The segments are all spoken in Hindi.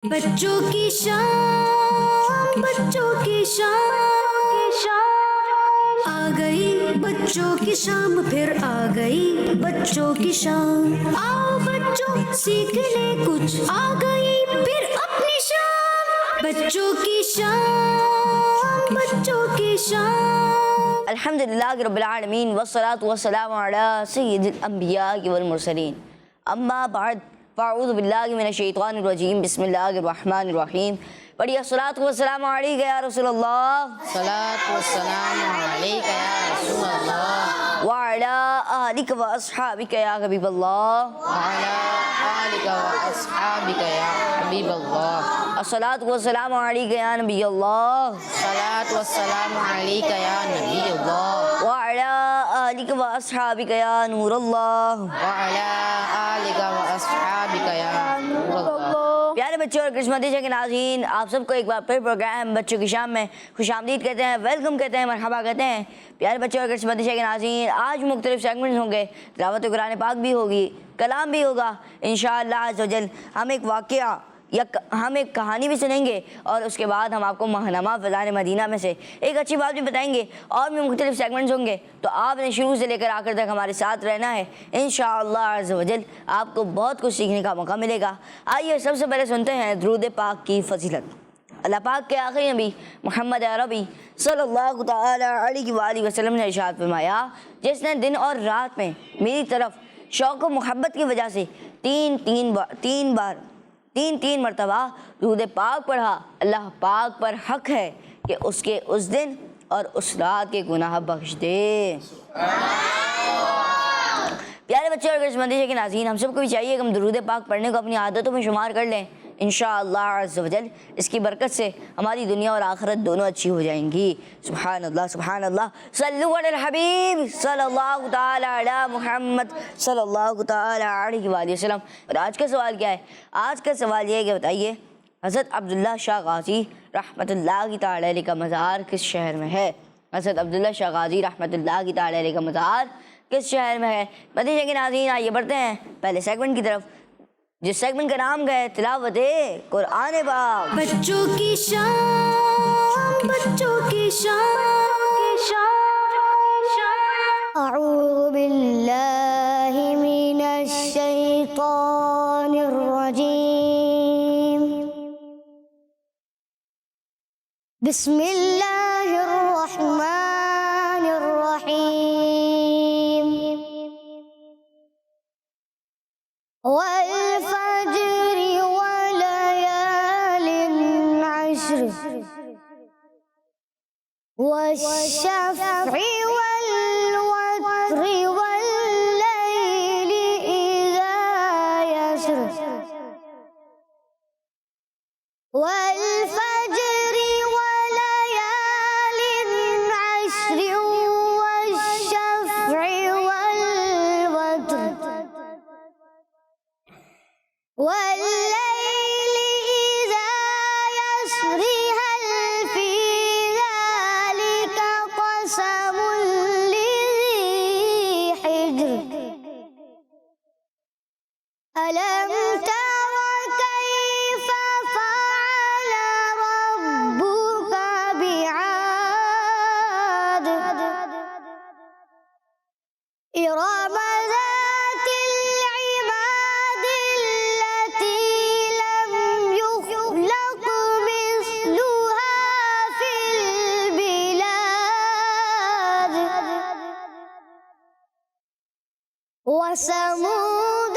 बच्चों की शाम, बच्चों की शाम, आ गई बच्चों की शाम, फिर आ गई बच्चों की शाम। आओ बच्चों सीखने कुछ, आ गई फिर अपनी शाम। बच्चों की शाम, बच्चों की शाम। अल्हम्दुलिल्लाह रब्बिल आलमीन वस्सलातु वस्सलामु अला सय्यिदिल अंबिया वल मुरसलीन अम्मा बाद फ़अऊज़ु बिल्लाहि मिनश शैतानिर रजीम बिस्मिल्लाहिर रहमानिर रहीम। पढ़िए अस्सलातु वस्सलामु अलैका या रसूलल्लाह, सलातु वस्सलामु अलैका या रसूलल्लाह व अला आलिका व अस्हाबिका या हबीबल्लाह, व अला आलिका व अस्हाबिका या हबीबल्लाह। अस्सलातु वस्सलामु अलैका या नबियल्लाह, सलातु वस्सलामु अलैका या नबियल्लाह व अला आलिका व अस्हाबिका या नूरल्लाह। व अला आलिका व अस्हाबिका या नूरल्लाह। प्यारे बच्चों और किस्मती के नाज़रीन, आप सबको एक बार फिर प्रोग्राम बच्चों की शाम में खुशामदीद कहते हैं, वेलकम कहते हैं, मरहबा कहते हैं। प्यारे बच्चों और किस्मती के नाज़रीन, आज मुख्तलिफ सेगमेंट्स होंगे, तिलावत कुरान पाक भी होगी, कलाम भी होगा इंशाअल्लाह अज़्ज़ व जल। हम एक वाक़या या हम एक कहानी भी सुनेंगे और उसके बाद हम आपको महनमा फ़ज़ान मदीना में से एक अच्छी बात भी बताएंगे और भी मुख्तलिफ सेगमेंट्स होंगे। तो आपने शुरू से लेकर आखिर तक हमारे साथ रहना है इंशाअल्लाह अज़्ज़ व जल। आपको बहुत कुछ सीखने का मौका मिलेगा। आइए सबसे पहले सुनते हैं दुरूद पाक की फजीलत। अल्लाह पाक के आखिरी नबी मोहम्मद अरबी सल्लल्लाहु तआला अलैहि वसल्लम ने इरशाद फरमाया, जिसने दिन और रात में मेरी तरफ शौक़ व मोहब्बत की वजह से तीन मरतबा दुरूद पाक पढ़ा, अल्लाह पाक पर हक है कि उसके उस दिन और उस रात के गुनाह बख्श दे। प्यारे बच्चे और किस्मती के नाज़रीन, हम सबको भी चाहिए कि हम दुरूद पाक पढ़ने को अपनी आदतों में शुमार कर लें। इंशाअल्लाह अज़्ज़ व जल इसकी बरकत से हमारी दुनिया और आखिरत दोनों अच्छी हो जाएंगी। सुभान अल्लाह, सुभान अल्लाह। सल्लु अलल हबीब सल्लल्लाहु ताला अला मुहम्मद सल्लल्लाहु ताला अलैहि वसल्लम। और आज का सवाल क्या है? आज का सवाल ये है कि बताइए, हज़रत अब्दुल्ला शाह गाज़ी रहमतुल्लाहि ताला अलैहि का मज़ार किस शहर में है? हज़रत अब्दुल्ला शाह गाज़ी रहमतुल्लाहि ताला अलैहि का मज़ार किस शहर में है? बताइए कि नाज़रीन, आइए बढ़ते हैं पहले सेगमेंट की तरफ, जिस सेगमेंट का नाम है तिलावत कुरान पाक। बच्चों की शाम, बच्चों की शाम। अऊज़ु बिल्लाहि मिनश शैतानिर रजीम। बिस्मिल्लाहिर रहमानिर रहीम। वल फज्रि वलयालिन अश्र वश्शफ़्इ वल्वत्रि वल्लैलि इज़ा यस्र। वल फज्रि वलयालिन अश्र वश्शफ़्इ वल्वत्रि वल्लैलि इज़ा यस्र हल फी ज़ालिका क़समुन लिज़ी हिज्र। अलम तरा कैफ़ फ़अल रब्बुका बिआद। इरम ज़ातिल इमाद अल्लती लम युख़लक़ मिस्लुहा फ़िल बिलाद। वसमूद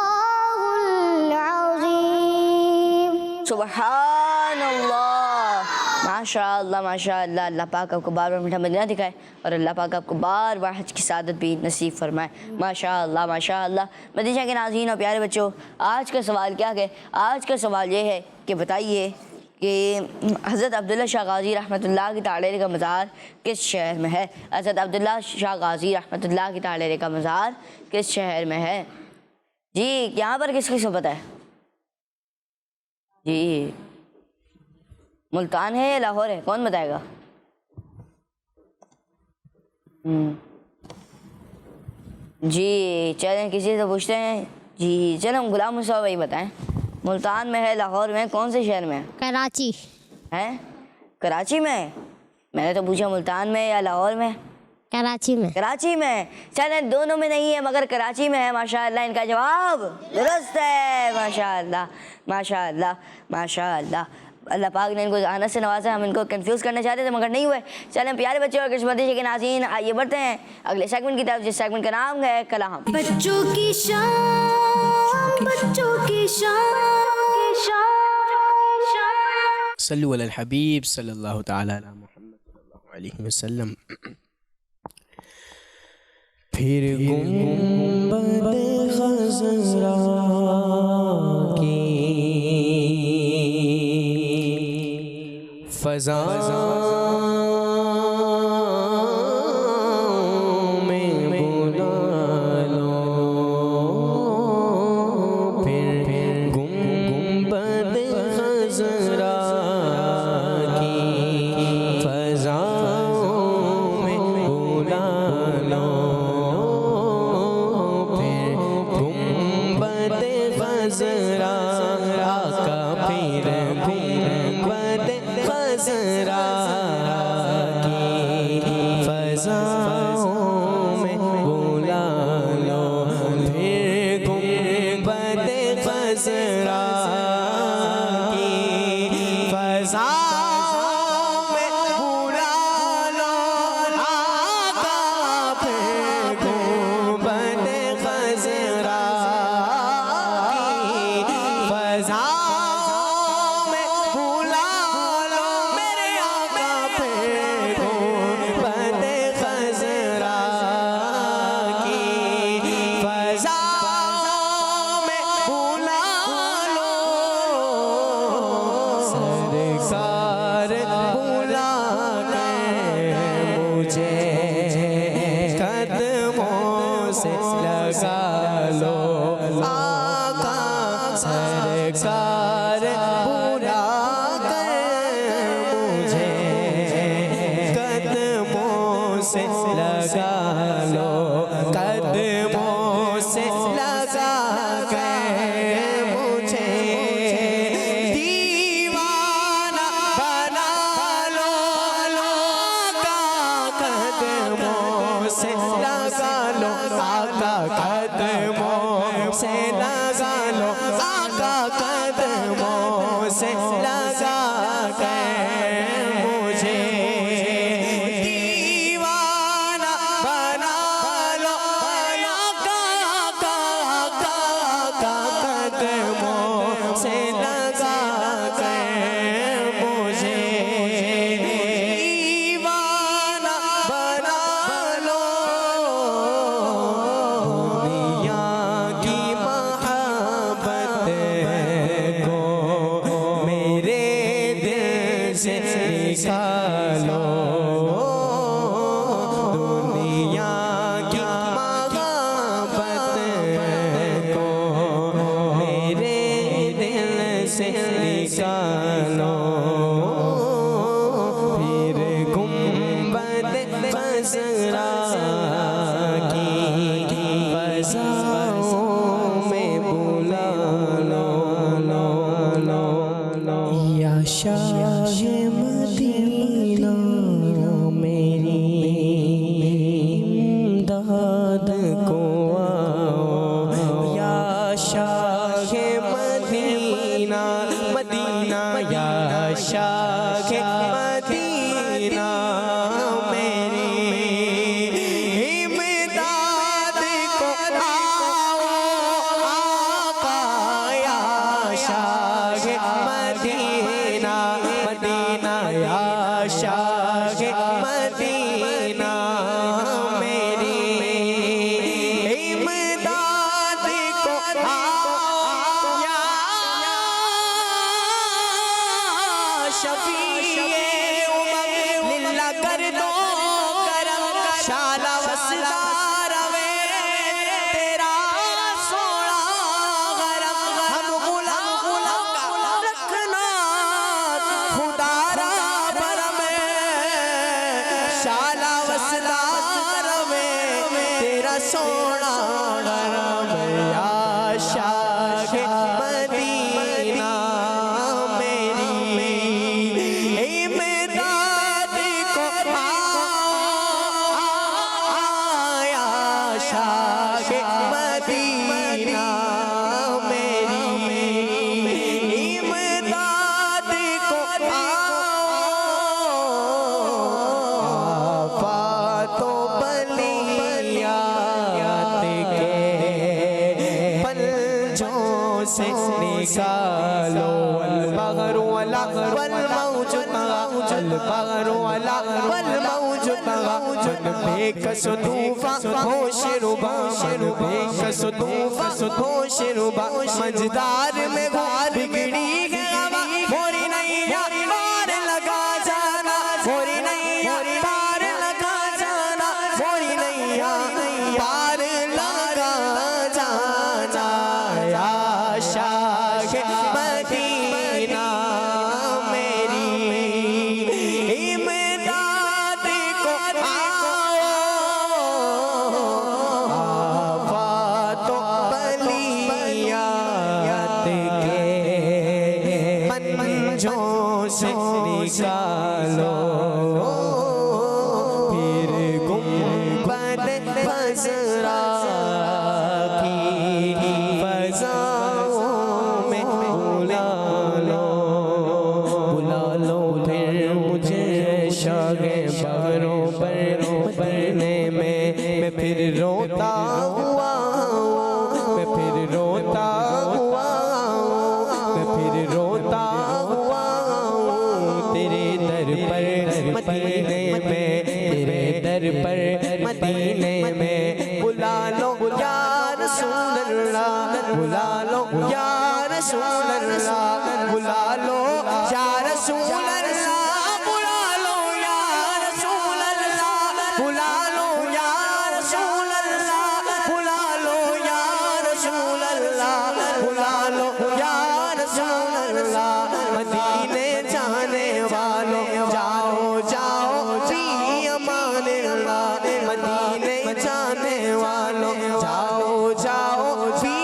अल्लाहुल अज़ीम। सुभान अल्लाह, माशाअल्लाह माशाअल्लाह। अल्लाह पाक आपको बार बार मीठा मदीना दिखाए और अल्लाह पाक आपको बार बार हज की सादत भी नसीब फरमाए। माशाअल्लाह माशाअल्लाह। मदीना के नाज़रीन और प्यारे बच्चों, आज का सवाल क्या है? आज का सवाल ये है कि बताइए कि हज़रत अब्दुल्ला शाह गाज़ी रहमतुल्लाह की ताड़ेरे का मज़ार किस शहर में है? हज़रत अब्दुल्ला शाह गाज़ी रहमतुल्लाह की ताड़ेरे का मज़ार किस शहर में है? जी यहाँ पर किस किस को पता है? जी मुल्तान है या लाहौर है, कौन बताएगा? जी चलें किसी से पूछते हैं। जी चलो गुलाम मुस्तफ़ा भाई बताएं, मुल्तान में है, लाहौर में, कौन से शहर में है? कराची। हैं? कराची में? मैंने तो पूछा मुल्तान में या लाहौर में। कराची में। कराची में। चलें दोनों में नहीं है मगर कराची में है। माशाअल्लाह इनका जवाब दुरुस्त है। माशाअल्लाह माशाअल्लाह माशाअल्लाह। अल्लाह पाक ने इनको जहानत से नवाजा। हम इनको कंफ्यूज करना चाहते थे मगर नहीं हुए। चलें प्यारे बच्चों और किस्मती के नाज़रीन आइए बढ़ते हैं अगले सेगमेंट की तरफ, जिस सेगमेंट का नाम है कलाम। बच्चों की शान, बच्चों की शान। सल्लु अलल हबीब सल्लल्लाहु तआला अला मुहम्मद सल्लल्लाहु अलैहि वसल्लम। फिर गुंबद खज़रा की फ़ज़ा में बुला लो, फिर गुंबद खज़रा की फ़ज़ा में बुला लो, फिर गुंबद खज़रा आका, फिर गुंबद खज़रा की फ़ज़ाओं में बुला लो, फिर गुंबद खज़रा की फ़ज़ाओं में बुला लो आका, फिर गुंबद खज़रा की फ़ज़ाओं में बुला लो मेरे आका, फिर गुंबद खज़रा की फ़ज़ाओं में बुला लो, सरकार बुला कर मुझे कदमों से लगा लो आका, सरकार बुला कर मुझे कदमों से लगा लो, कदमों से लगा कर मुझे दीवाना बना लो आका, कदमों से लगा लो आका, कदमों से लगा लो आका, कदमों से लगा कर मुझे दीवाना बना लो आका, कदमों से लगा कर मुझे दीवाना बना लो। दुनिया की सोना गरम आशा के मदीना मेरी इमदाद को आया शाह के मदीना मेरी इमदाद को आफातो बलियात के पंजों से निकालो अलबगरु अला वल मौजू तगा अलबगरु अला वल मौजू तगा जुन बेकस तूफा होश रुबा बेकस तूफा होश रुबा मंजदार में घार बिगड़ी है हवा मोरी नहीं पार लगा जाना मोरी नहीं पार लगा जाना मोरी नहीं पार लगा जाना आशा के मदीना मेरी इमदाद को आफातो बलियात के पंजों से निकालो फिर गुंबद बजरा की फज़ाओं में बुला लो फिर मुझे शागे बगरों पर पढ़ने में मैं फिर रोता हुआ मैं फिर रोता हुआ मैं फिर रोता हुआ तेरे दर पर मदीने में तेरे दर पर मदीने में बुला लो या रसूल अल्लाह बुला लो या रसूल अल्लाह बुला लो या रसूल अल्लाह बुला लो या रसूल अल्लाह बुला लो या रसूल अल्लाह बुला लो या रसूल अल्लाह बुला लो या रसूल अल्लाह मदीने जाने वालों जाओ जाओ जी अमान अल्लाह मदीने जाने वालों जाओ जाओ जी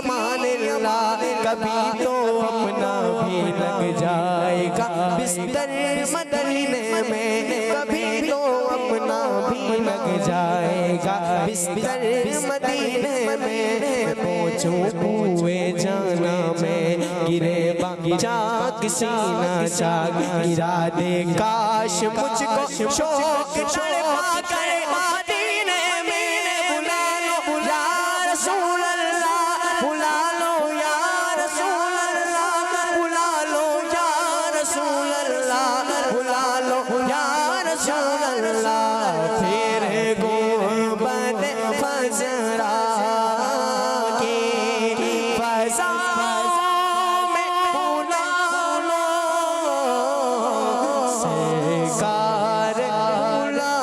अमान अल्लाह कभी तो अपना भी लग जाएगा बिस्तर मदीने में कभी तो अपना भी लग जाएगा बिस्तर मदीने में पहुँचूं हुए जाना में गिरे चाक सीना चाक इरादे काश मुझको शौक तड़पा करे मदीने में बुला लो या रसूल अल्लाह बुला लो या रसूल अल्लाह बुला लो या रसूल अल्लाह बुला लो या रसूल अल्लाह फिर गुंबद फजरा की फज़ाओं में बुला लो सरकार बुला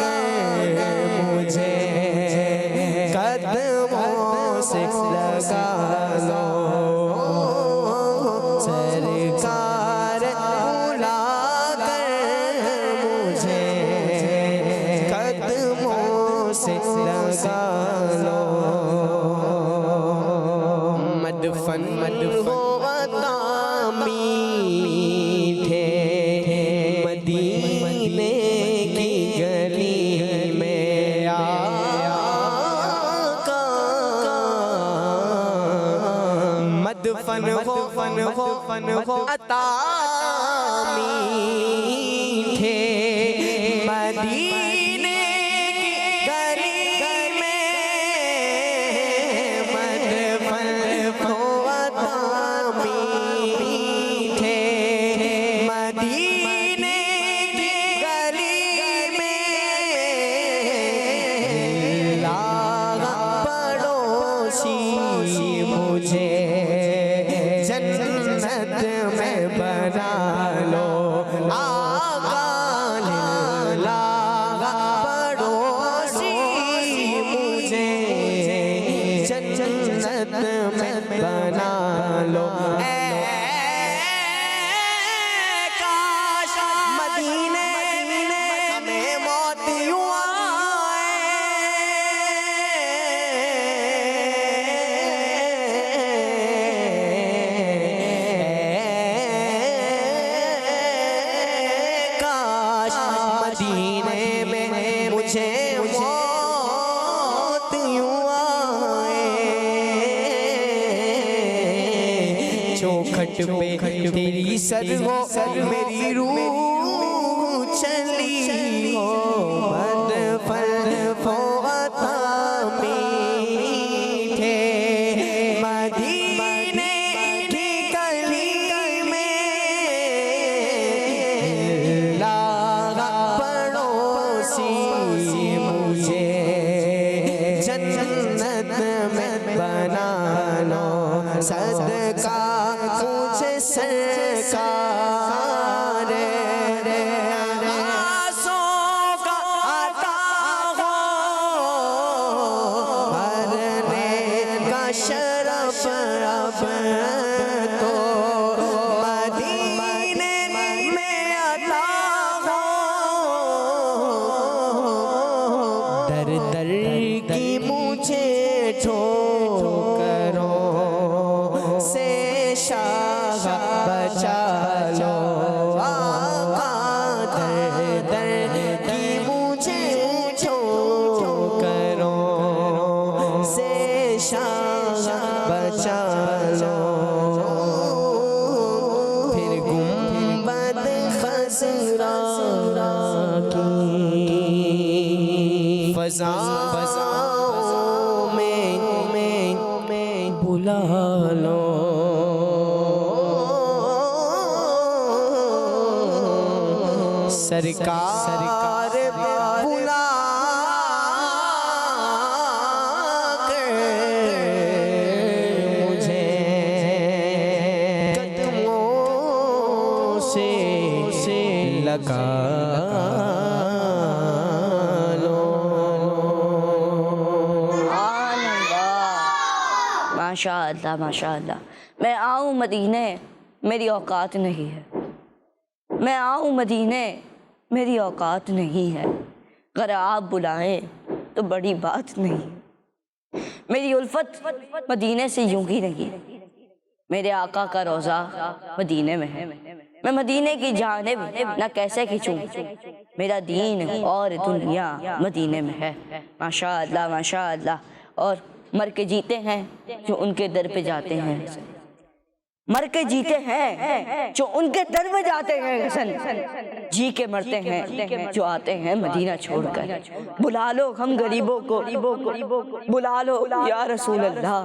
गए मुझे कदमों से लगा लो सरकार बुला कर मुझे कदमों से लगा लो मदफन हो अता मीठे मदीने की गली में आका मदफन हो अता मीठे मदीने की गली में मदफन हो अता मीठे मदीने की गली में लागा पड़ोसी मुझे जन्नत में बना लो आका लागा मदीने में मुझे मौत यूं आए, चौखट पे तेरी सदमों मेरी रूह चली हो, मदफन फोता मीठे मदीने की गली में, लागा पड़ोसी मुझे जन्नत में बना लो, सदका मुझे सरकार आंसों का आता हो, मरने का शरफ अब तो मदीने में आता हो, दर दर की मुझे ठोकरों से शाह बचा लो, आका दर दर की मुझे ठोकरों से शाह बचा लो, फिर गुंबद खसरा की फज़ाओं में बुला लो, सरकार बुला कर मुझे कदमों से लगा लो। माशाअल्लाह माशाअल्लाह। मैं आऊँ मदीने मेरी औकात नहीं है, मैं आऊँ मदीने मेरी औकात नहीं है, अगर आप बुलाएं तो बड़ी बात नहीं है, मेरी उल्फत मदीने से यूं ही नहीं, मेरे आका का रोज़ा मदीने में है, मैं मदीने की जानिब न कैसे खिंचूं, मेरा दीन और दुनिया मदीने में है। माशाअल्लाह माशाअल्लाह। और मर के जीते हैं जो उनके दर पे जाते हैं, मर के जीते हैं जो उनके दर पे जाते हैं, हसन जी के मरते हैं जो आते हैं मदीना छोड़कर। बुला लो हम गरीबों को, बुला लो या रसूल अल्लाह,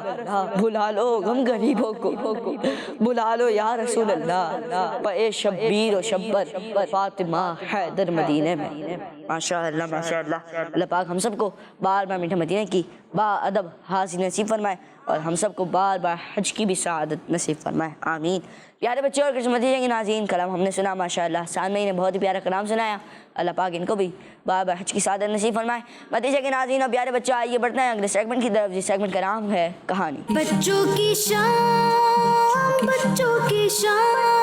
बुला लो हम गरीबों को, बुला लो या रसूल अल्लाह, पे शब्बीर और शब्बर फातिमा हैदर मदीने में। माशाअल्लाह माशाअल्लाह। अल्लाह पाक हम सबको बार बार मीठा मदीने की बाअदब हाज़िर नसीब फरमाए और हम सबको बार बार हज की भी सआदत नसीब फरमाए, आमीन। प्यारे बच्चों और मदीने के नाज़रीन, कलाम हमने सुना माशाअल्लाह, सामने ने बहुत ही प्यारा कलाम सुनाया, अल्लाह पाक इनको भी बार बार हज की सआदत नसीब फरमाए। मदीने के नाज़रीन और प्यारे बच्चों, आइए बढ़ते हैं अगले सेगमेंट की तरफ, जिस सेगमेंट का नाम है कहानी। बच्चों की शान, बच्चों की शान।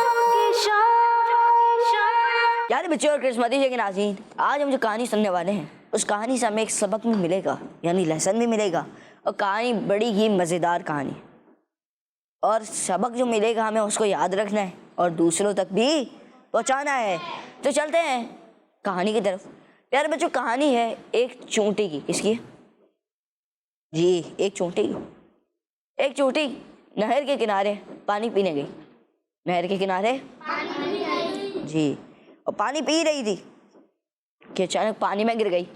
प्यारे बच्चों और मदीने के नाज़रीन, आज हम जो कहानी सुनने वाले हैं उस कहानी से हमें एक सबक भी मिलेगा, यानी लेसन भी मिलेगा, और कहानी बड़ी ही मज़ेदार कहानी, और सबक जो मिलेगा हमें उसको याद रखना है और दूसरों तक भी पहुंचाना है। तो चलते हैं कहानी की तरफ। प्यारे बच्चों, कहानी है एक चूंटी की। किसकी है जी? एक चूंटी की। एक चूंटी नहर के किनारे पानी पीने गई, नहर के किनारे जी, और पानी पी रही थी कि अचानक पानी में गिर गई।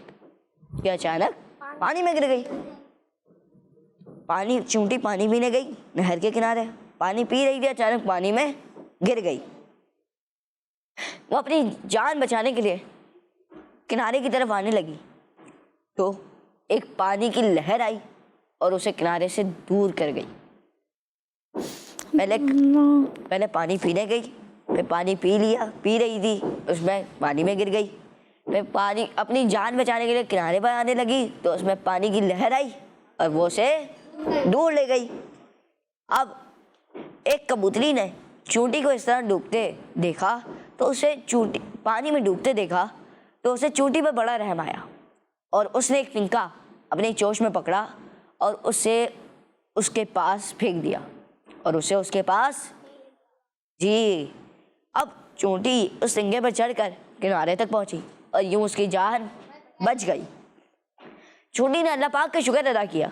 क्या अचानक पानी में गिर गई? पानी चूंटी पानी पीने गई नहर के किनारे, पानी पी रही थी, अचानक पानी में गिर गई। वो अपनी जान बचाने के लिए किनारे की तरफ आने लगी तो एक पानी की लहर आई और उसे किनारे से दूर कर गई। पहले पानी पीने गई, फिर पानी पी लिया, पी रही थी, उसमें पानी में गिर गई, फिर पानी अपनी जान बचाने के लिए किनारे पर आने लगी तो उसमें पानी की लहर आई और वो उसे दूर ले गई। अब एक कबूतरी ने चूंटी को इस तरह डूबते देखा तो उसे चूंटी पानी में डूबते देखा तो उसे चूंटी पर बड़ा रहम आया और उसने एक पिंका अपने चोंच में पकड़ा और उसे उसके पास फेंक दिया और उसे उसके पास जी। अब चूंटी उस सिंगे पर चढ़कर किनारे तक पहुंची। और यूं उसकी जान बच गई। चूंटी ने अल्लाह पाक का शुक्र अदा किया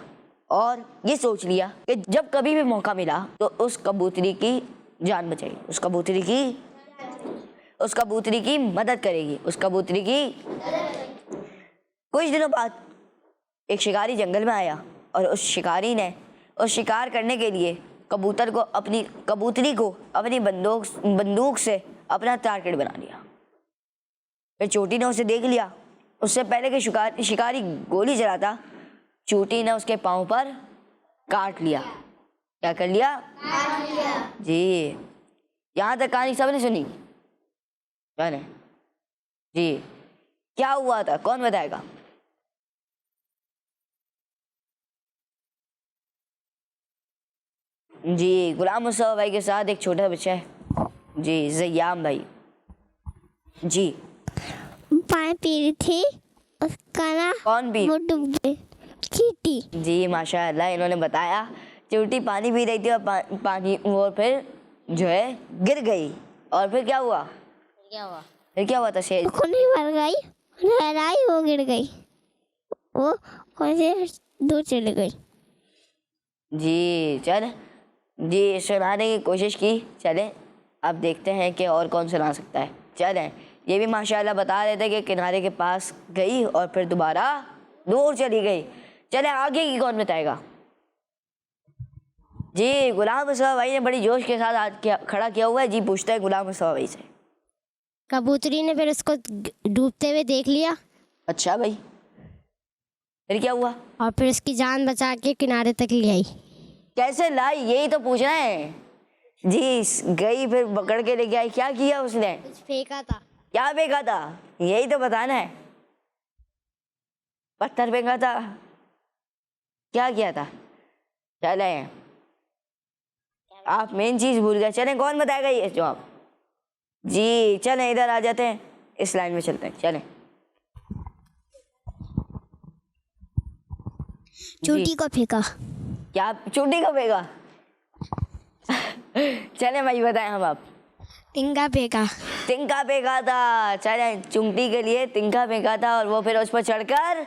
और ये सोच लिया कि जब कभी भी मौका मिला तो उस कबूतरी की जान बचाएगी, उस कबूतरी की मदद करेगी, उस कबूतरी की। कुछ दिनों बाद एक शिकारी जंगल में आया और उस शिकारी ने उस शिकार करने के लिए कबूतरी को अपनी बंदूक से अपना टारगेट बना लिया। फिर चोटी ने उसे देख लिया। उससे पहले कि शिकारी गोली चलाता, चोटी ने उसके पाँव पर काट लिया। क्या कर लिया? काट लिया। जी, यहाँ तक कहानी सबने सुनी? मैंने जी, क्या हुआ था कौन बताएगा? जी, गुलाम मुस्तफा भाई के साथ एक छोटा बच्चा है जी, ज़याम भाई। जी, पानी पी रही थी, उसका ना कौन पी? वो डूब गई, चींटी। जी माशाअल्लाह, इन्होंने बताया चींटी पानी पी रही थी और पानी वो फिर जो है गिर गई। और फिर क्या हुआ? फिर क्या हुआ था? शेर वो नहीं मर गई, लहराई, वो गिर गई, वो वैसे दूर चली गई। जी, चल जी, सुनाने की कोशिश की। चलें अब देखते हैं कि और कौन सुना सकता है। चलें, ये भी माशाअल्लाह बता रहे थे कि किनारे के पास गई और फिर दोबारा दूर चली गई। चलें आगे की कौन बताएगा? जी, गुलाम मुस्तफा भाई ने बड़ी जोश के साथ खड़ा किया हुआ है। जी, पूछते हैं गुलाम मुस्तफा भाई से। कबूतरी ने फिर उसको डूबते हुए देख लिया। अच्छा भाई, फिर क्या हुआ? और फिर उसकी जान बचा के किनारे तक ले आई। कैसे लाई, यही तो पूछना है। जी, गई फिर पकड़ के लेके आई। क्या किया उसने? कुछ फेंका था। क्या फेंका था, यही तो बताना है। पत्थर फेंका था? क्या किया था? चले, आप मेन चीज भूल गए। चलें कौन बताएगा ये जवाब? जी, चलें इधर आ जाते हैं, इस लाइन में चलते हैं। चलें। चूंटी को फेंका। क्या चूंटी को फेंका? चलें भाई बताएं हम आप। तिनका फेंका। तिनका फेंका था। चलें, चूंटी के लिए तिनका फेंका था और वो फिर उस पर चढ़कर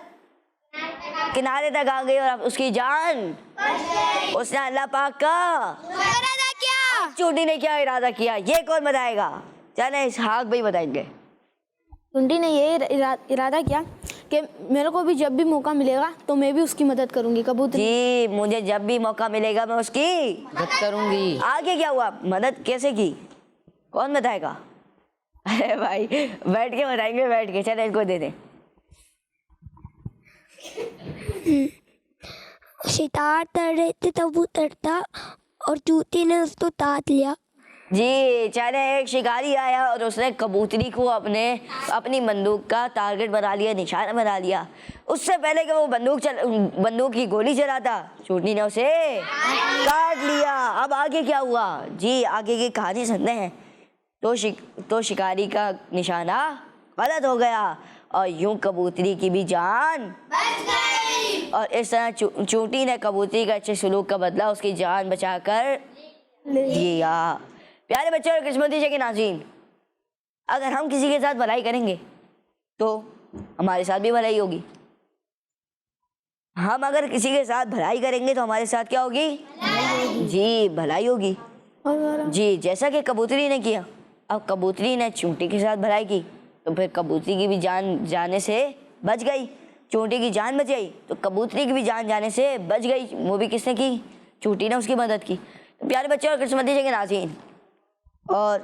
किनारे तक आ गई और उसकी जान उसने अल्लाह पाक का इरादा किया। चूंटी ने क्या इरादा किया, ये कौन बताएगा? चलें इसहाक भाई बताएंगे। चूंटी ने ये इरादा किया कि मेरे को भी जब भी मौका मिलेगा तो मैं भी उसकी मदद करूंगी। कबूतरी जी, मुझे जब भी मौका मिलेगा मैं उसकी मदद करूंगी। आगे क्या हुआ? मदद कैसे की, कौन बताएगा? अरे भाई बैठ के बताएंगे, बैठ के। चले इसको दे दें। शिकार कर रहे थे तब वो तड़ता और चूंटी ने उसको ताक लिया। जी, चले एक शिकारी आया और उसने कबूतरी को अपनी बंदूक का टारगेट बना लिया, निशाना बना लिया। उससे पहले कि वो बंदूक की गोली चलाता, चूंटी ने उसे काट लिया। अब आगे क्या हुआ? जी, आगे की कहानी सुनते हैं। तो शिकारी का निशाना गलत हो गया और यूं कबूतरी की भी जान बच गई। और इस तरह चूंटी ने कबूतरी का अच्छे सलूक का बदला उसकी जान बचाकर लिया। प्यारे बच्चे और किस्मती के नाज़रीन, अगर हम किसी के साथ भलाई करेंगे तो हमारे साथ भी भलाई होगी। हम अगर किसी के साथ भलाई करेंगे तो हमारे साथ क्या होगी? जी, भलाई होगी। जी, जैसा कि कबूतरी ने किया। अब कबूतरी ने चूंटी के साथ भलाई की तो फिर कबूतरी की भी जान जाने से बच गई। चूंटी की जान बच गई तो कबूतरी की भी जान जाने से बच गई। वो भी किसने की? चूंटी ने उसकी मदद की। तो प्यारे बच्चे और किस्मती के नाज़रीन, और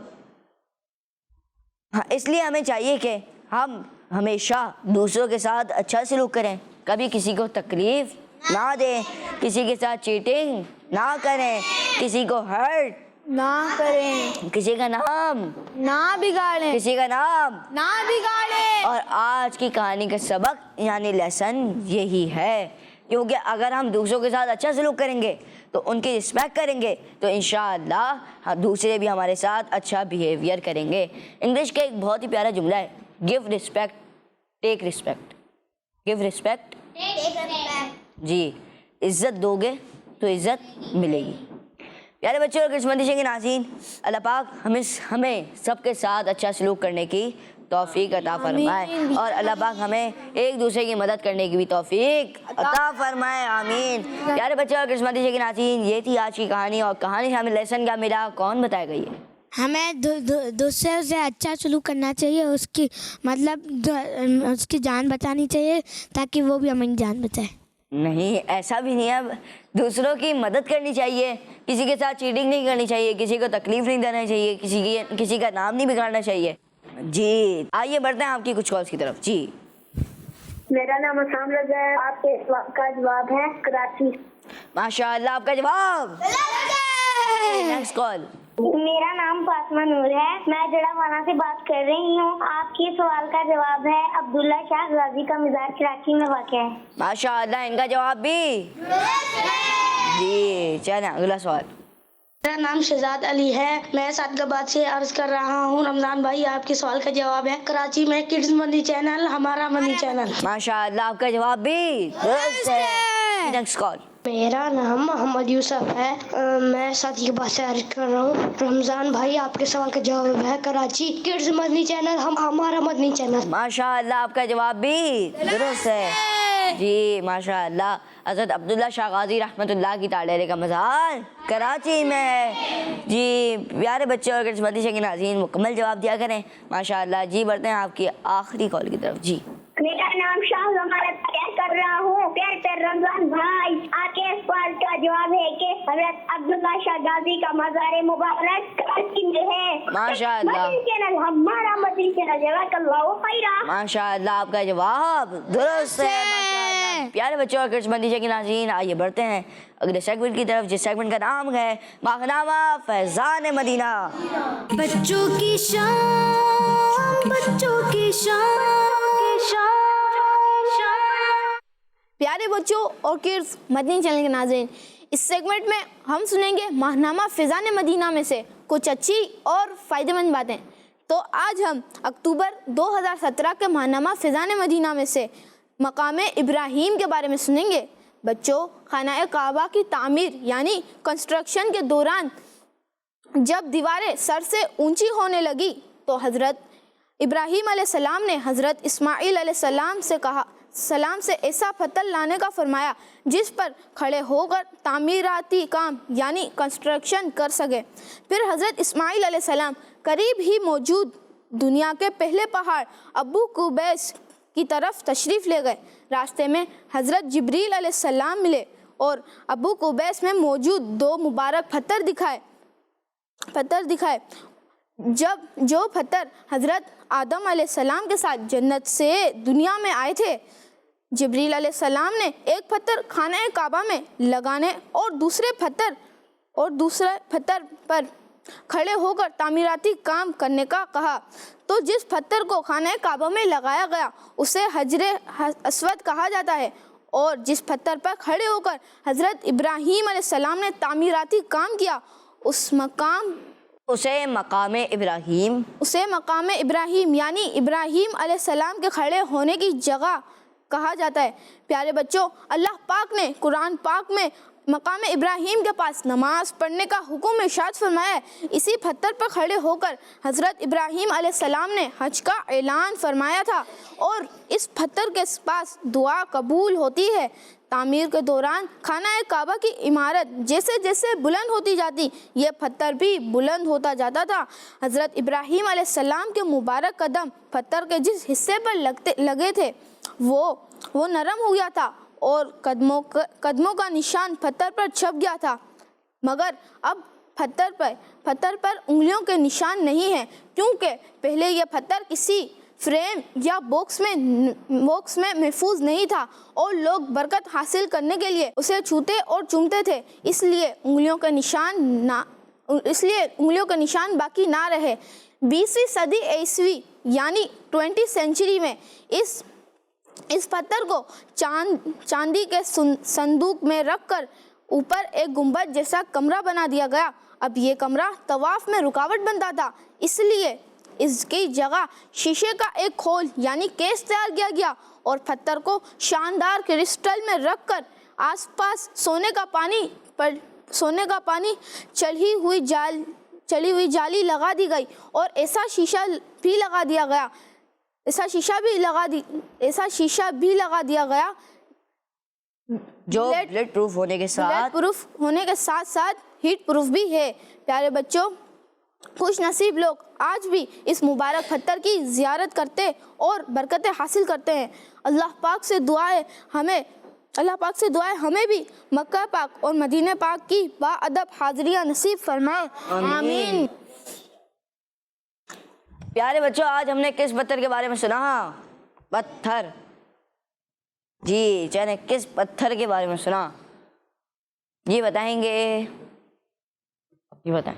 हाँ, इसलिए हमें चाहिए कि हम हमेशा दूसरों के साथ अच्छा सलूक करें, कभी किसी को तकलीफ ना दें, किसी के साथ चीटिंग ना करें, किसी को हर्ट ना करें, किसी का नाम ना बिगाड़ें, किसी का नाम ना बिगाड़ें। और आज की कहानी का सबक यानी लेसन यही है, क्योंकि अगर हम दूसरों के साथ अच्छा सलूक करेंगे तो उनकी रिस्पेक्ट करेंगे तो इंशाअल्लाह दूसरे भी हमारे साथ अच्छा बिहेवियर करेंगे। इंग्लिश का एक बहुत ही प्यारा जुमला है, give respect take respect. Give respect take respect. जी, इज़्ज़त दोगे तो इज़्ज़त मिलेगी। प्यारे बच्चों और किस्मती के नाज़रीन, अल्लाह पाक हमें सबके साथ अच्छा सलूक करने की तौफीक अता फरमाए और अल्लाह पाक हमें एक दूसरे की मदद करने की भी तौफीक अता फरमाए, आमीन। प्यारे बच्चे और किस्मती शकीन नाज़रीन, ये थी आज की कहानी और कहानी से हमें लेसन क्या मिला, कौन बताएगा ये? हमें दूसरे से अच्छा सलूक करना चाहिए, उसकी मतलब उसकी जान बचानी चाहिए ताकि वो भी हमारी जान बचाए। नहीं, ऐसा भी नहीं है, दूसरों की मदद करनी चाहिए, किसी के साथ चीटिंग नहीं करनी चाहिए, किसी को तकलीफ नहीं देना चाहिए, किसी का नाम नहीं बिगाड़ना चाहिए। जी आइए बढ़ते हैं आपकी कुछ कॉल्स की तरफ। जी मेरा नाम असाम रजा है, आपके सवाल का जवाब है कराची। माशाअल्लाह, आपका जवाब। Next call. मेरा नाम फातिमा नूर है, मैं जड़ावाना से बात कर रही हूँ। आपके सवाल का जवाब है अब्दुल्ला शाह गाजी का मज़ार कराची में वाक़या है। माशाअल्लाह, इनका जवाब भी जी। चलें अगला सवाल। मेरा नाम शहजाद अली है, मैं सादगाबाद से अर्ज कर रहा हूँ। रमजान भाई, आपके सवाल का जवाब है कराची में किड्स मनी चैनल, हमारा मनी चैनल। माशाअल्लाह, आपका जवाब भी दुरुस्त है। Next call. मेरा नाम मोहम्मद यूसुफ है, मैं सादगाबाद से अर्ज कर रहा हूँ। रमजान भाई, आपके सवाल का जवाब है कराची किड्स मदनी चैनल, हमारा मदनी चैनल। माशाअल्लाह, आपका जवाब भी दुरुस्त है। जी माशाअल्लाह, हज़रत अब्दुल्ला शाह गाजी रहमतुल्लाह की ताड़ेरे का मज़ार कराची में है। जी प्यारे बच्चे और किस्मती शकीन नाज़रीन, मुकम्मल जवाब दिया करें। माशाअल्लाह। जी बढ़ते हैं आपकी आखिरी कॉल की तरफ। जी मेरा नाम शाह जमानत कर रहा हूँ। प्यारे रमजान भाई, आपके सवाल का जवाब है कि हज़रत अब्दुल्ला शाह गाजी का मज़ार मुबारक कराची में है। माशाअल्लाह, मदनी चैनल, हमारा मदनी चैनल। जज़ाकल्लाहु खैरा। माशाअल्लाह, आपका जवाब दुरुस्त है। माशाअल्लाह। प्यारे बच्चों और किस्मती शकीन नाज़रीन, आइए बढ़ते हैं अगले सेगमेंट की तरफ, जिस सेगमेंट का नाम है माखनामा फैज़ान मदीना। बच्चों की शान, बच्चों की शान। प्यारे बच्चों और किड्स मदनी चैनल के नाज़रीन, इस सेगमेंट में हम सुनेंगे माहनामा फ़िज़ान मदीना में से कुछ अच्छी और फ़ायदेमंद बातें। तो आज हम अक्टूबर 2017 के माहनामा फ़िज़ान मदीना में से मकाम इब्राहीम के बारे में सुनेंगे। बच्चों, खाना काबा की तामीर यानी कंस्ट्रक्शन के दौरान जब दीवारें सर से ऊंची होने लगी तो हज़रत इब्राहीम अलैहिस्सलाम ने हज़रत इस्माईल अलैहिस्सलाम से ऐसा पत्थर लाने का फरमाया जिस पर खड़े होकर तामीराती काम यानी कंस्ट्रक्शन कर सके। फिर हज़रत इस्माईल अलैहिस्सलाम करीब ही मौजूद दुनिया के पहले पहाड़ अबू कुबैस की तरफ तशरीफ़ ले गए। रास्ते में हज़रत जिब्रील अलैहिस्सलाम मिले और अबू कुबैस में मौजूद दो मुबारक पत्थर दिखाए। जब जो पत्थर हज़रत आदम अलैहिस्सलाम के साथ जन्नत से दुनिया में आए थे, जिब्रील अलैहिस्सलाम ने एक पत्थर खाना काबा में लगाने और दूसरे पत्थर पर खड़े होकर तामीराती काम करने का कहा। तो जिस पत्थर को खाना काबा में लगाया गया उसे हजरे अस्वद कहा जाता है, और जिस पत्थर पर खड़े होकर हज़रत इब्राहीम अलैहिस्सलाम ने तामीराती काम किया उसे मकाम इब्राहीम यानी इब्राहीम अलैहिस्सलाम के खड़े होने की जगह कहा जाता है। प्यारे बच्चों, अल्लाह पाक ने कुरान पाक में मकाम इब्राहीम के पास नमाज पढ़ने का हुक्म इरशाद फरमाया है। इसी पत्थर पर खड़े होकर हज़रत इब्राहीम अलैहिस्सलाम ने हज का ऐलान फरमाया था और इस पत्थर के पास दुआ कबूल होती है। तामीर के दौरान खाना काबा की इमारत जैसे जैसे बुलंद होती जाती, ये पत्थर भी बुलंद होता जाता था। हज़रत इब्राहीम अलैहिस्सलाम के मुबारक कदम पत्थर के जिस हिस्से पर लगे थे वो नरम हो गया था और कदमों का निशान पत्थर पर छप गया था। मगर अब पत्थर पर उंगलियों के निशान नहीं हैं, क्योंकि पहले यह पत्थर किसी फ्रेम या बॉक्स में महफूज नहीं था और लोग बरकत हासिल करने के लिए उसे छूते और चूमते थे, इसलिए उंगलियों के निशान बाकी ना रहे। 20वीं सदी ईस्वी यानी 20th सेंचुरी में इस पत्थर को चांदी के संदूक में रखकर ऊपर एक गुंबद जैसा कमरा बना दिया गया। अब ये कमरा तवाफ में रुकावट बनता था, इसलिए इसकी जगह शीशे का एक खोल यानी केस तैयार किया गया और पत्थर को शानदार क्रिस्टल में रखकर आसपास सोने का पानी चली हुई जाली लगा दी गई और ऐसा शीशा भी लगा दिया गया ऐसा शीशा भी लगा दिया गया जो बुलेट प्रूफ होने के साथ बुलेट प्रूफ होने के साथ साथ हीट प्रूफ भी है। प्यारे बच्चों, खुश नसीब लोग आज भी इस मुबारक पत्थर की ज़ियारत करते और बरकतें हासिल करते हैं। अल्लाह पाक से दुआएं हमें भी मक्का पाक और मदीने पाक की बाअदब हाज़िरियाँ नसीब फरमाए, आमीन। प्यारे बच्चों, आज हमने किस पत्थर के बारे में सुना? पत्थर। जी, चले किस पत्थर के बारे में सुना? जी बताएंगे, ये बताएं।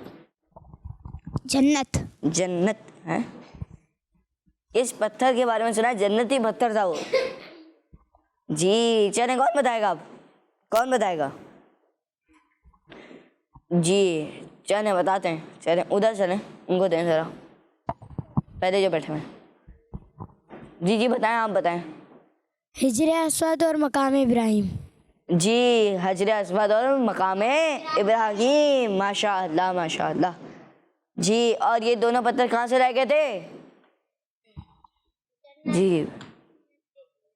जन्नत है। किस पत्थर के बारे में सुना? जन्नती पत्थर था वो। जी, चले कौन बताएगा? अब कौन बताएगा? जी चले बताते हैं। चले उधर चले, उनको दें ज़रा, पहले जो बैठे हुए। जी बताएं, आप बताएं। हिजर अस्वद और मकाम इब्राहिम। जी, हजर अस्वद और मकाम इब्राहिम। माशाअल्लाह माशाअल्लाह। जी, और ये दोनों पत्थर कहाँ से लाए गए थे?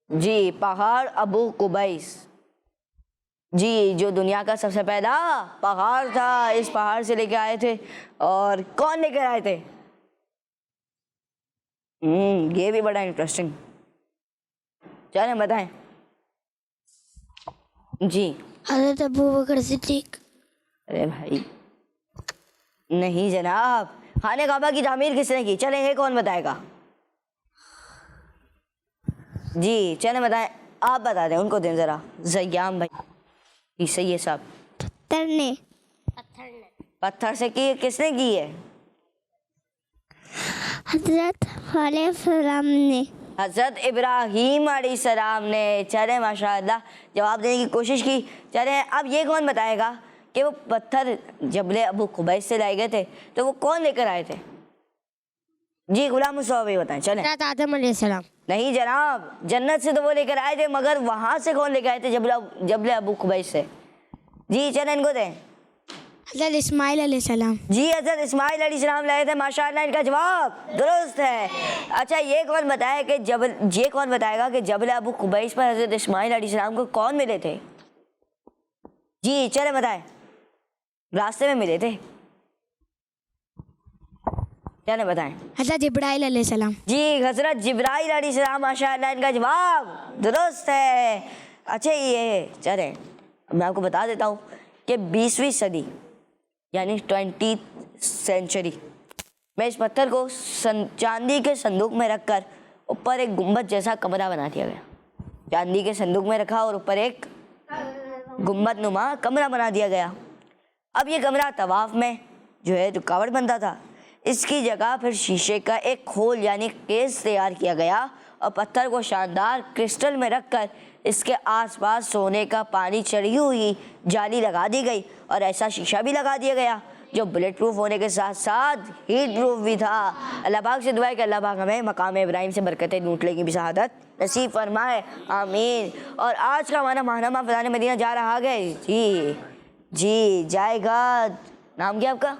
जी पहाड़ अबू कुबैस। जी, जो दुनिया का सबसे पहला पहाड़ था, इस पहाड़ से लेके आए थे। और कौन लेकर आए थे? ये भी बड़ा इंटरेस्टिंग। चलें बताएं। जी, हज़रत अबू बकर सिद्दीक। अरे भाई नहीं जनाब, खाने काबा की तामीर किसने की? चलें, ये कौन बताएगा? जी चलें बताएं, आप बता दें, उनको दें ज़रा। ज़याम भाई। जी सही है साहब। पत्थर से की, किसने की है? हज़रत इब्राहीम अलैहिस्सलाम ने। चले माशाअल्लाह, जवाब देने की कोशिश की। चले, अब ये कौन बताएगा कि वो पत्थर जबले अबू कुबैस से लाए गए थे, तो वो कौन लेकर आए थे? जी गुलाम मुस्तफा भाई बताएं। चलें। आदम अलैहिस्सलाम। नहीं जनाब, जन्नत से तो वो लेकर आए थे, मगर वहाँ से कौन लेकर आए थे? जबले अबू कुबैस से। जी चलें, इनको दें। हज़रत इस्माइल अलैहिस्सलाम। जी, हज़रत इस्माइल अलैहिस्सलाम लाए थे। माशाअल्लाह, इनका जवाब दुरुस्त है। अच्छा, ये कौन बताएगा कि जबल अबू कुबैस पर हज़रत इस्माइल अलैहिस्सलाम को कौन मिले थे? जी चले बताएं। रास्ते में मिले थे। चले बताएं। हज़रत जिब्राइल अलैहिस्सलाम। जी, हज़रत जिब्राइल अलैहिस्सलाम। माशाअल्लाह, इनका जवाब दुरुस्त है। अच्छा, ये चले मैं आपको बता देता हूँ कि 20वीं सदी यानी 20th सेंचुरी में इस पत्थर को चांदी के संदूक में रखकर ऊपर एक गुम्बद जैसा कमरा बना दिया गया। चांदी के संदूक में रखा और ऊपर एक गुम्बद नुमा कमरा बना दिया गया। अब ये कमरा तवाफ में जो है रुकावट बनता था, इसकी जगह फिर शीशे का एक खोल यानी केस तैयार किया गया और पत्थर को शानदार क्रिस्टल में रखकर इसके आसपास सोने का पानी चढ़ी हुई जाली लगा दी गई और ऐसा शीशा भी लगा दिया गया जो बुलेट प्रूफ होने के साथ साथ हीट प्रूफ भी था। अल्लाह पाक से दुआ है कि अल्लाह पाक हमें मकाम इब्राहिम से बरकतें लूटने की भी शहादत नसीब फरमाए, आमीन। और आज का हमारा माहनामा फज़ाइल मदीना जा रहा है। जी जाएगा। नाम क्या आपका?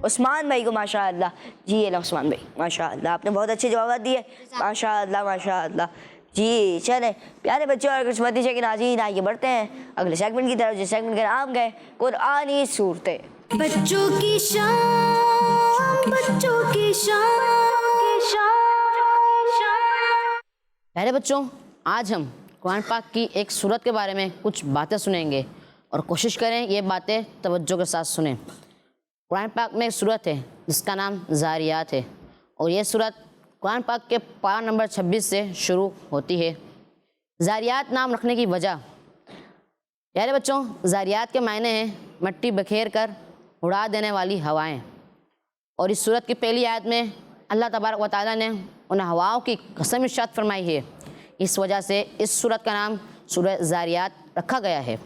उस्मान भाई को। माशाअल्लाह। जी उस्मान भाई, माशाअल्लाह, आपने बहुत अच्छे जवाब दिए। माशाअल्लाह माशाअल्लाह। जी चले प्यारे बच्चों और किस्मती के नाज़रीन, आइए बढ़ते हैं अगले सेगमेंट की तरफ, जिस सेगमेंट का नाम है कुरानी सूरतें। बच्चों की शान, बच्चों की शान। प्यारे बच्चों, आज हम कुरान पाक की एक सूरत के बारे में कुछ बातें सुनेंगे और कोशिश करें ये बातें तवज्जो के साथ सुनें। कुरान पाक में एक सूरत है जिसका नाम ज़ारियात है और ये सूरत कुरान पाक के पारा नंबर 26 से शुरू होती है। ज़ारियात नाम रखने की वजह, प्यारे बच्चों, ज़ारियात के मायने हैं मिट्टी बखेर कर उड़ा देने वाली हवाएं। और इस सूरत की पहली आयत में अल्लाह तबारक व तआला ने उन हवाओं की कसम इरशाद फरमाई है। इस वजह से इस सूरत का नाम सूरह ज़ारियात रखा गया है।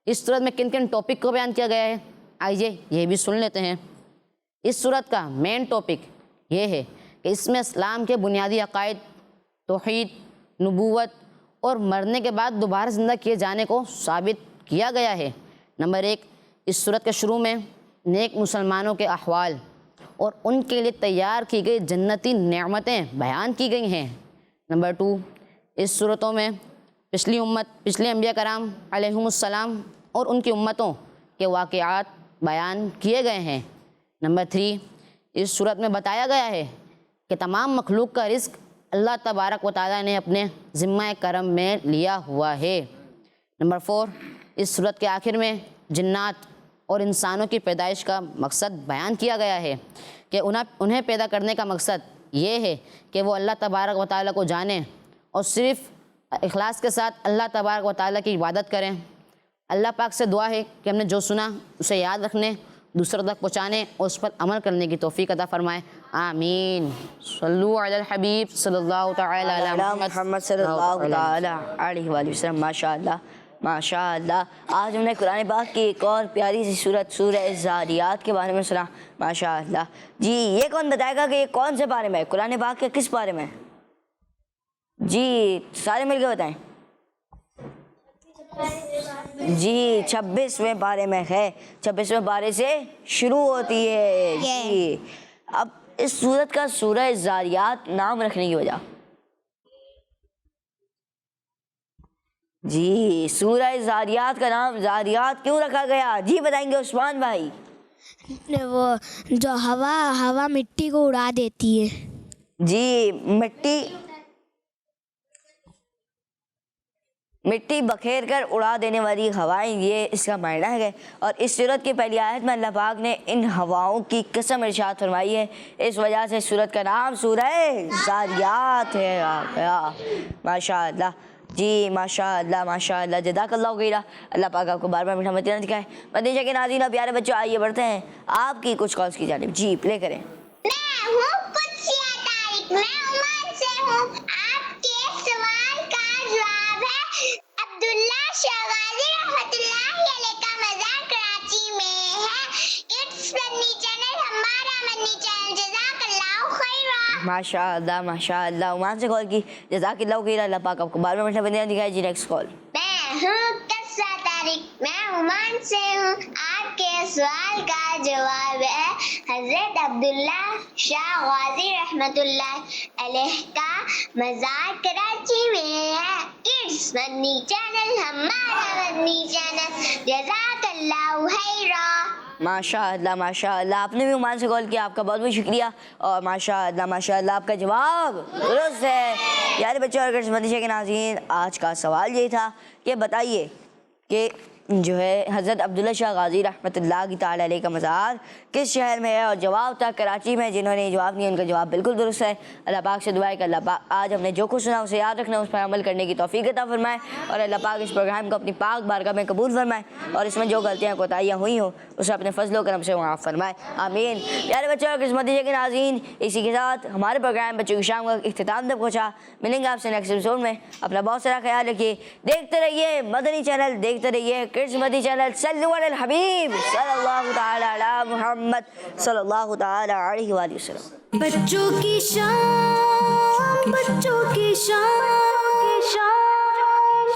इस सूरत में किन किन टॉपिक को बयान किया गया है, आइए ये भी सुन लेते हैं। इस सूरत का मेन टॉपिक ये है कि इसमें इस्लाम के बुनियादी अकायद, तौहीद, नबूवत और मरने के बाद दोबारा ज़िंदा किए जाने को साबित किया गया है। नंबर 1, इस सूरत के शुरू में नेक मुसलमानों के अहवाल और उनके लिए तैयार की गई जन्नती नेमतें बयान की गई हैं। नंबर 2, इस सूरतों में पिछले अंबिया कराम अलैहिमुस्सलाम और उनकी उम्मतों के वाक़यात बयान किए गए हैं। नंबर 3, इस सूरत में बताया गया है कि तमाम मखलूक का रिज़्क़ अल्लाह तबारक व तआला ने अपने ज़िम्मा करम में लिया हुआ है। नंबर 4, इस सूरत के आखिर में जिन्नात और इंसानों की पैदाइश का मकसद बयान किया गया है कि उन्हें पैदा करने का मकसद ये है कि वो अल्लाह तबारक व तआला को जानें और सिर्फ़ इखलास के साथ अल्लाह तबारक व तआला की इबादत करें। अल्लाह पाक से दुआ है कि हमने जो सुना उसे याद रखने, दूसरों तक पहुँचाने और उस पर अमल करने की तौफीक अता फरमाए। आमीन। सल्लु अलल हबीब सल्लल्लाहु तआला अला मोहम्मद सल्लल्लाहु तआला अलैहि वसल्लम। माशाअल्लाह माशाअल्लाह। आज हमने कुरान पाक की एक और प्यारी सी सूरत सूरह ज़ारियात के बारे में सुना। माशाअल्लाह। जी, ये कौन बताएगा कि ये कौन से बारे में है? कुरान पाक के किस बारे में? जी, सारे मिलकर बताएं। जी, 26वें पारे में है। 26वें पारे से शुरू होती है। जी, अब इस सूरत का सूरह ज़ारियात नाम रखने की वजह? जी, सूरह ज़ारियात का नाम ज़ारियात क्यों रखा गया? जी बताएंगे उस्मान भाई। वो जो हवा मिट्टी को उड़ा देती है। जी, मिट्टी बखेर कर उड़ा देने वाली हवाएं, ये इसका मायना है। और इस सूरत की पहली आयत में अल्लाह पाक ने इन हवाओं की कसम इरशाद फरमाई है। इस वजह से सूरत का नाम सूरह ज़ारियात है। माशाअल्लाह। जी, माशाअल्लाह माशाअल्लाह। जज़ाकल्लाहु खैरा। अल्लाह पाक आपको बार बार मीठा मदीना दिखाए। मदीना के नाज़रीन और प्यारे बच्चों, आइए बढ़ते हैं आपकी कुछ कॉल्स की जानिब। जी, प्ले करें। मैं हूँ कुत्सिया तारिक, मैं ओमान से हूँ। आपके सवाल का जवाब है अब्दुल्ला शागाजी रहमतुल्लाहि अलैह का मज़ार कराची में है। इट्स मदनी चैनल हमारा मदनी चैनल। जज़ाकल्लाहु खैरा। माशाअल्लाह माशाअल्लाह। ओमान से कॉल की, जज़ाकल्लाहु खैरा। अल्लाह पाक आपको बार बार मीठा मदीना दिखाए। जी, नेक्स्ट कॉल। मैं हूँ कस्सा तारिक, मैं ओमान से हूँ। आपके सवाल का जवाब है हजरत अब्दुल्ला शाह गाजी रहमतुल्लाहि अलैह का मज़ार कराची में है। इट्स मदनी चैनल हमारा मदनी चैनल। जज़ाकल्लाहु खैरा। माशाअल्लाह माशाअल्लाह। आपने भी ओमान से कॉल किया, आपका बहुत बहुत शुक्रिया। और माशाअल्लाह माशाअल्लाह, आपका जवाब दुरुस्त है। यार बच्चों और मदीना के नाज़रीन, आज का सवाल ये था कि बताइए कि जो है हज़रत अब्दुल्ला शाह गाजी रहमतुल्लाहि तआला अलैह का मज़ार किस शहर में है? और जवाब था कराची में। जिन्होंने जवाब दिया उनका जवाब बिल्कुल दुरुस्त है। अल्लाह पाक से दुआ है कि अल्लाह पाक आज हमने जो कुछ सुना उसे याद रखना, उस पर अमल करने की तौफीक अता फरमाए। और अल्लाह पाक इस प्रोग्राम को अपनी पाक बारगाह में कबूल फरमाए और इसमें जो गलतियाँ कोताहियाँ हुई हो उसे अपने फजल करम से माफ़ फरमाए। आमीन। प्यारे बच्चों और मदीना के नाज़रीन, इसी के साथ हमारे प्रोग्राम बच्चों की शाम का इख्तिताम तक पहुँचा। मिलेंगे आपसे नेक्स्ट एपिसोड में। अपना बहुत सारा ख्याल रखिए। देखते रहिए मदनी चैनल, देखते रहिए किड्स मदनी चैनल। सल्लु अलल हबीब सल्लल्लाहु तआला अला मुहम्मद सल्लल्लाहु तआला अलैहि वसल्लम। बच्चों की शाम, बच्चों की शाम,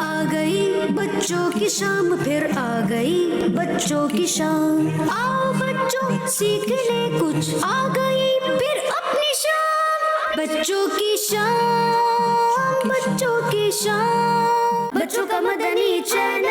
आ गई बच्चों की शाम, फिर आ गई बच्चों की शाम। आओ बच्चों सीखने कुछ, आ गई फिर अपनी शाम। बच्चों की शाम, बच्चों की शाम, बच्चों का मदनी चैनल।